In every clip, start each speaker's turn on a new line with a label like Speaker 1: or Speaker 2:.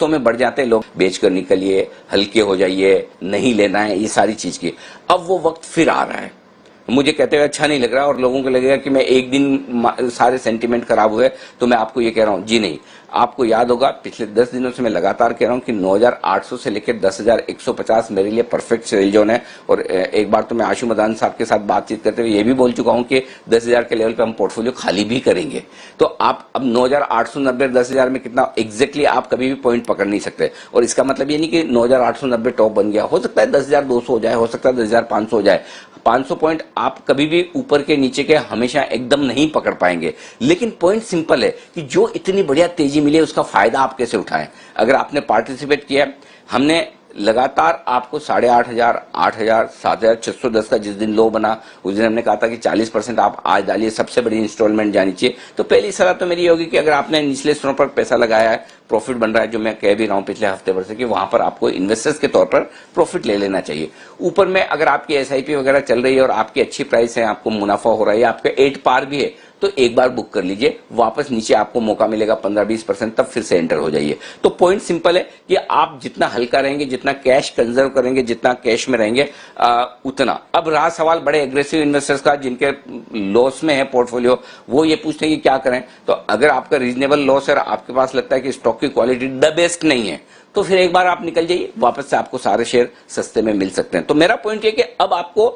Speaker 1: तो में बढ़ जाते हैं लोग, बेचकर निकलिए, हल्के हो जाइए, नहीं लेना है, ये सारी चीज की। अब वो वक्त फिर आ रहा है। मुझे कहते हुए अच्छा नहीं लग रहा और लोगों को लगेगा कि मैं एक दिन सारे सेंटीमेंट खराब हुए तो मैं आपको ये कह रहा हूं। जी नहीं, आपको याद होगा पिछले 10 दिनों से मैं लगातार कह रहा हूं कि 9,800 से लेकर 10,150 मेरे लिए परफेक्ट सेल जोन है। और एक बार तो मैं आशु मदान साहब के साथ बातचीत करते हुए ये भी बोल चुका हूं कि 10,000 के लेवल पे हम पोर्टफोलियो खाली भी करेंगे। तो आप अब 9,890 10,000 में कितना एग्जैक्टली आप कभी भी पॉइंट पकड़ नहीं सकते। और इसका मतलब ये नहीं कि 9,890 टॉप बन गया, हो सकता है 10,200 हो जाए, हो सकता है 10,500 हो जाए। 500 पॉइंट आप कभी भी ऊपर के नीचे के हमेशा एकदम नहीं पकड़ पाएंगे। लेकिन पॉइंट सिंपल है कि जो इतनी बढ़िया तेजी मिली उसका फायदा आप कैसे उठाएं। अगर आपने पार्टिसिपेट किया, हमने लगातार आपको 8,500, 8,000, 7,610 का जिस दिन लो बना उस दिन हमने कहा था कि 40% आप आज डालिए, सबसे बड़ी इंस्टॉलमेंट जानी चाहिए। तो पहली सलाह तो मेरी होगी कि अगर आपने निचले स्तरों पर पैसा लगाया है, प्रॉफिट बन रहा है, जो मैं कह भी रहा हूं पिछले हफ्ते भर से, कि वहां पर आपको इन्वेस्टर्स के तौर पर प्रॉफिट ले लेना चाहिए। ऊपर में अगर आपकी एसआईपी वगैरह चल रही है और आपकी अच्छी प्राइस है, आपको मुनाफा हो रहा है, आपके 8 पार भी है, तो एक बार बुक कर लीजिए, वापस नीचे आपको मौका मिलेगा 15-20%, तब फिर से एंटर हो जाइए। तो पॉइंट सिंपल है कि आप जितना हल्का रहेंगे, जितना कैश कंजर्व करेंगे, जितना कैश में रहेंगे उतना। अब रहा सवाल बड़े एग्रेसिव इन्वेस्टर्स का जिनके लॉस में है पोर्टफोलियो, वो ये पूछते हैं कि क्या करें। तो अगर आपका रीजनेबल लॉस है और आपके पास लगता है कि स्टॉक की क्वालिटी द बेस्ट नहीं है, तो फिर एक बार आप निकल जाइए, वापस से आपको सारे शेयर सस्ते में मिल सकते हैं। तो मेरा पॉइंट ये कि अब आपको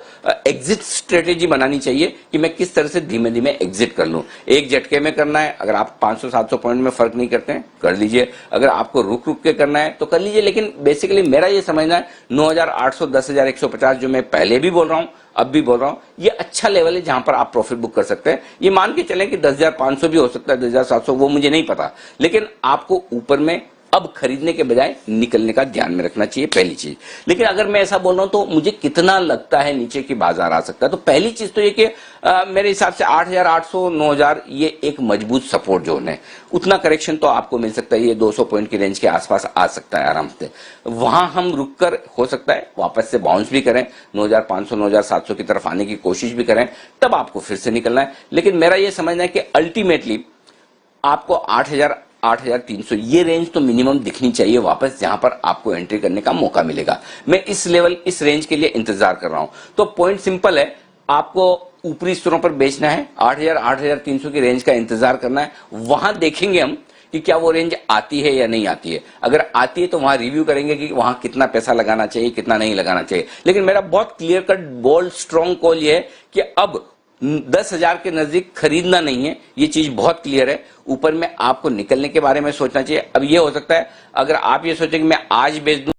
Speaker 1: एग्जिट स्ट्रेटेजी बनानी चाहिए कि मैं किस तरह से धीमे धीमे एग्जिट कर लूं। एक झटके में करना है, अगर आप 500-700 पॉइंट में फर्क नहीं करते हैं कर लीजिए, अगर आपको रुक रुक के करना है तो कर लीजिए। लेकिन बेसिकली मेरा ये समझना है 9,800, 10,150 जो मैं पहले भी बोल रहा हूं, अब भी बोल रहा हूं, ये अच्छा लेवल है जहां पर आप प्रॉफिट बुक कर सकते हैं। ये मान के चलें कि 10,500 भी हो सकता है, 10,700, वो मुझे नहीं पता, लेकिन आपको ऊपर में अब खरीदने के बजाय निकलने का ध्यान में रखना चाहिए, पहली चीज। लेकिन अगर मैं ऐसा बोल रहा हूं तो मुझे कितना लगता है नीचे की बाजार आ सकता है, तो पहली चीज तो ये कि मेरे हिसाब से 8,800, 9,000 ये एक मजबूत सपोर्ट जोन है। उतना करेक्शन तो आपको मिल सकता है, ये 200 पॉइंट की रेंज के आसपास आ सकता है आराम से। वहां हम रुक कर हो सकता है वापस से बाउंस भी करें, 9,500, 9,700 की तरफ आने की कोशिश भी करें, तब आपको फिर से निकलना है। लेकिन मेरा ये समझना है कि अल्टीमेटली आपको 8,000, 8,300 ये रेंज तो मिनिमम दिखनी चाहिए वापस, जहां पर आपको एंट्री करने का मौका मिलेगा। मैं इस लेवल, इस रेंज के लिए इंतजार कर रहा हूं। तो पॉइंट सिंपल है, आपको ऊपरी स्तरों पर बेचना है, 8,000, 8,300 की रेंज का इंतजार करना है। वहां देखेंगे हम कि क्या वो रेंज आती है या नहीं आती है। अगर आती है तो वहां रिव्यू करेंगे कि वहां कितना पैसा लगाना चाहिए, कितना नहीं लगाना चाहिए। लेकिन मेरा बहुत clear cut, bold, strong call ये है कि अब 10,000 के नजदीक खरीदना नहीं है, ये चीज बहुत क्लियर है। ऊपर में आपको निकलने के बारे में सोचना चाहिए। अब ये हो सकता है अगर आप ये सोचें कि मैं आज बेच दूं